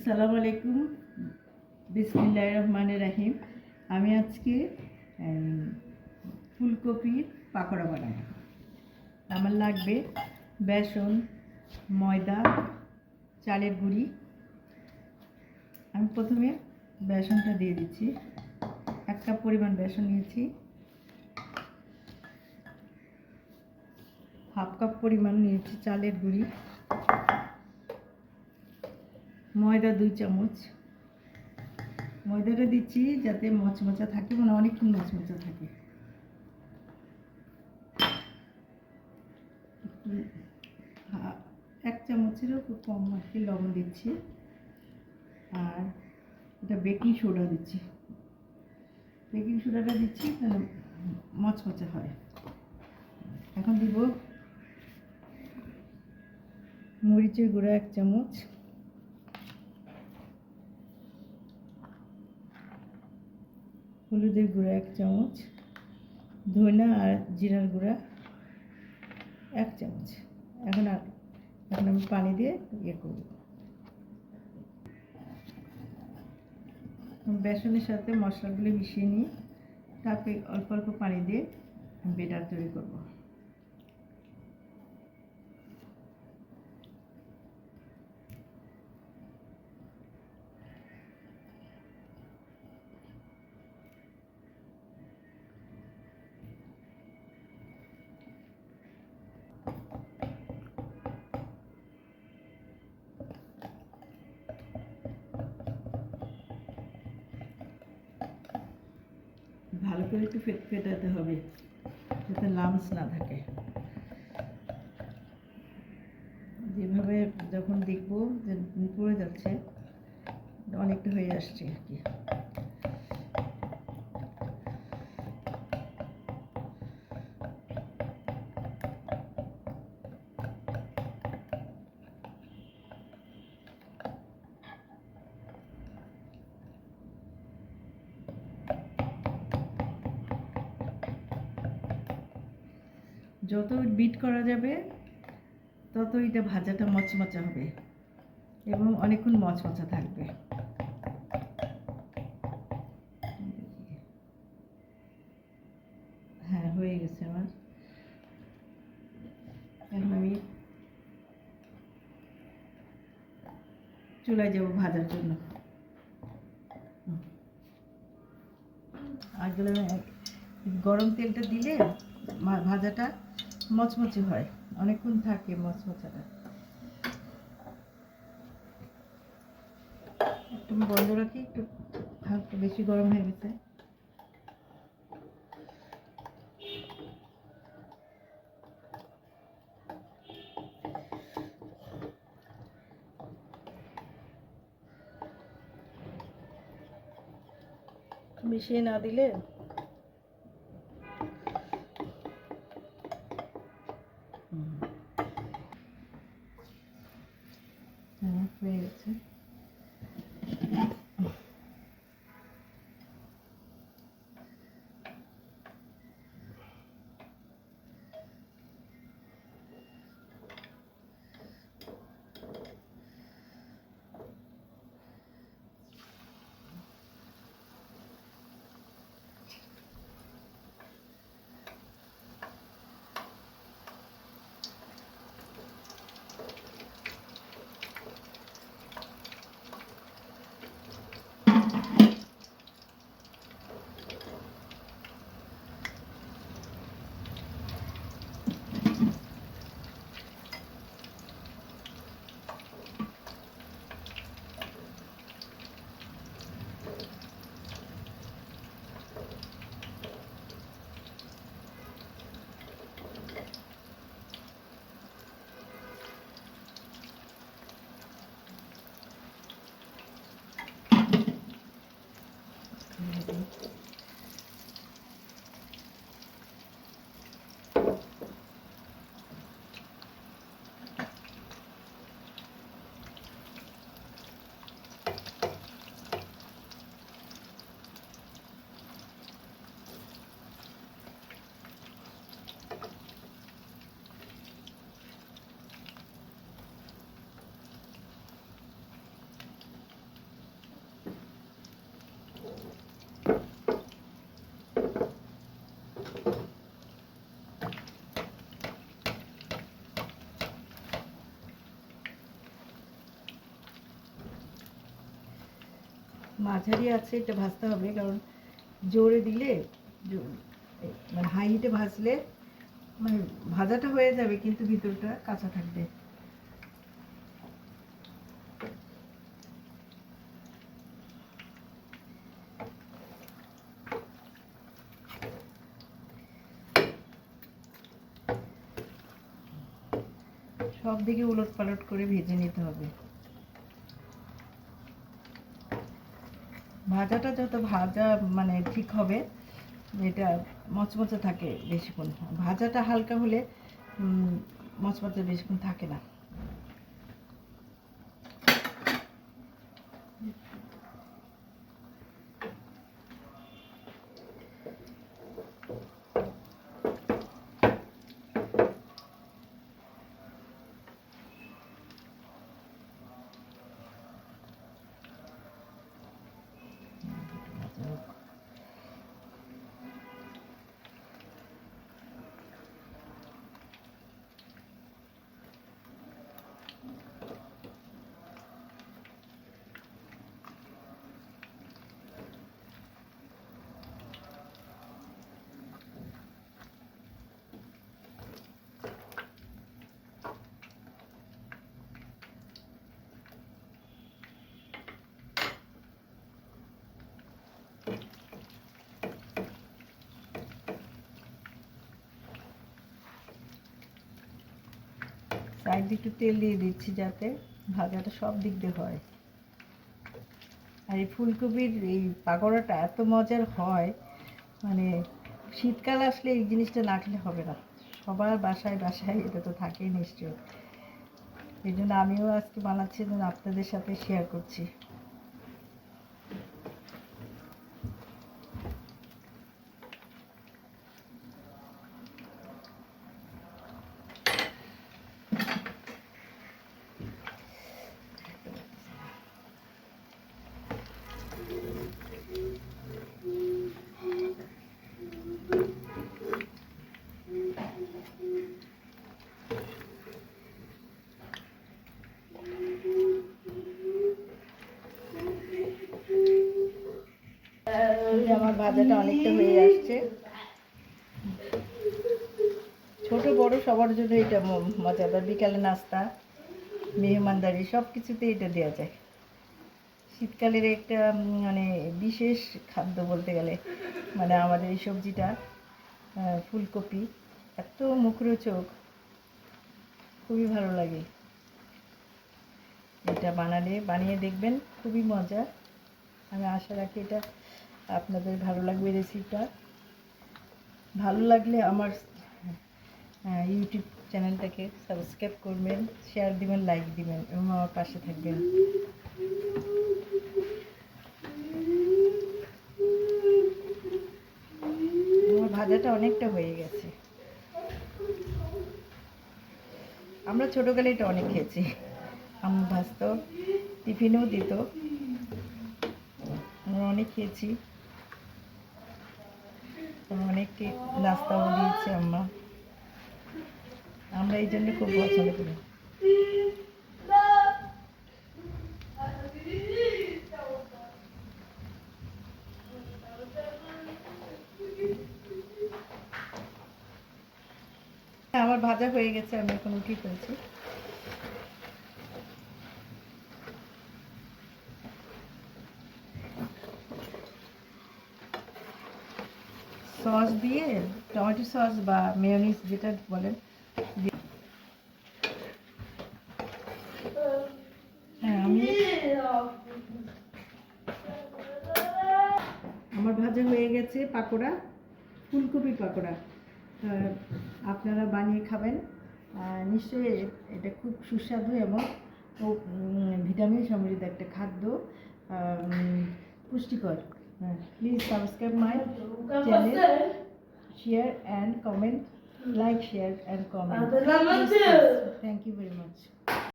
আসসালামু আলাইকুম, বিসমিল্লাহির রহমানির রহিম। আমি আজকে ফুলকপির পাকোড়া বানাবো। আমার লাগবে বেসন, ময়দা, চালের গুঁড়ি। আমি প্রথমে বেসনটা দিয়ে দিচ্ছি। 1 কাপ পরিমাণ বেসন নিয়েছি। 1/2 কাপ পরিমাণ নিয়েছি চালের গুঁড়ি। ময়দা 2 চামচ। ময়দাটা দিচ্ছি যাতে মচমচা থাকে, মানে অনেকক্ষণ মচমচা থাকে। 1 চামচেরও খুব কম আর কি লবণ দিচ্ছি। আর এটা বেকিং সোডা দিচ্ছি। বেকিং সোডাটা দিচ্ছি তাহলে মচমচা হয়। এখন দিব মরিচের গুঁড়া 1 চামচ, হলুদের গুঁড়া 1 চামচ, ধনিয়া আর জিরার গুঁড়া 1 চামচ। এখন আমি পানি দিয়ে করব। বেসনের সাথে মশলাগুলো মিশিয়ে নিই, তারপরে অল্প অল্প পানি দিয়ে বেটার তৈরি করব। ভালো করে একটু ফেটাতে হবে যাতে লামস না থাকে। যেভাবে যখন দেখবো যে পড়ে যাচ্ছে, অনেকটা হয়ে আসছে আর কি। যত বিট করা যাবে তত এটা ভাজাটা মচমচা হবে এবং অনেকক্ষণ মচমচা থাকবে। হ্যাঁ, হয়ে গেছে আমার। এখন আমি চুলায় যাব ভাজার জন্য। আর গরম তেলটা দিলে ভাজাটা মচমচে হয়, অনেকক্ষণ থাকে মচমচাটা। একটু বন্ধ রাখি, একটু হালকা বেশি গরম হয়ে গেছে। মিশিয়ে না দিলে হয়ে গেছে। মাঝারি আছে এটা ভাজতে হবে, কারণ জোরে দিলে মানে হাই হিটে ভাজলে মানে ভাজাটা হয়ে যাবে কিন্তু ভিতরটা কাঁচা থাকবে। সব দিকে উলট পালট করে ভেজে নিতে হবে। ভাজাটা যত ভাজা মানে ঠিক হবে, এটা মচমচে থাকে বেশিক্ষণ। ভাজাটা হালকা হলে মচমচে বেশিক্ষণ থাকে না। সাইড দিয়ে একটু তেল দিয়ে দিচ্ছি যাতে ভাজাটা সব দিক দিয়ে হয়। আর এই ফুলকপির এই পাকোড়াটা এত মজার হয়, মানে শীতকাল আসলে এই জিনিসটা না খেলে হবে না। সবার বাসায় বাসায় এটা তো থাকেই নিশ্চয়। এই জন্য আমিও আজকে বানাচ্ছি, জন্য আপনাদের সাথে শেয়ার করছি। আমার ভাজাটা অনেকটা হয়ে আসছে। ছোট বড় সবার জন্য এটা মজাদার। বিকালে নাস্তা, মেহমানদারি সব কিছুতে এটা দেওয়া যায়। শীতকালের একটা মানে বিশেষ খাদ্য বলতে গেলে, মানে আমাদের এই সবজিটা ফুলকপি এত মুখরোচক, খুবই ভালো লাগে। এটা বানিয়ে দেখবেন, খুবই মজা। আমি আশা রাখি এটা আপনাদের ভালো লাগবে রেসিপিটা। ভালো লাগলে আমার ইউটিউব চ্যানেলটাকে সাবস্ক্রাইব করবেন, শেয়ার দিবেন, লাইক দিবেন এবং আমার পাশে থাকবেন। আমার ভাজাটা অনেকটা হয়ে গেছে। আমরা ছোটোকালে এটা অনেক খেয়েছি। আম্মু ভাজতো, টিফিনেও দিত, আমরা অনেক খেয়েছি। অনেককে নাস্তাও দিয়েছে আম্মা। আমরা এই জন্য খুব পছন্দ করি। আমার ভাজা হয়ে গেছে, আমি এখন উঠিয়ে ফেলছি। সস দিয়ে, টমেটো সস বা মেয়োনিজ যেটা বলেন, হ্যাঁ আমি আমার ভাজা হয়ে গেছে পাকোড়া, ফুলকপি পাকোড়া। আপনারা বানিয়ে খাবেন, নিশ্চয়ই এটা খুব সুস্বাদু এবং ভিটামিন সমৃদ্ধ একটা খাদ্য, পুষ্টিকর। Please subscribe my channel, share and comment, like, share and comment. Thank you very much.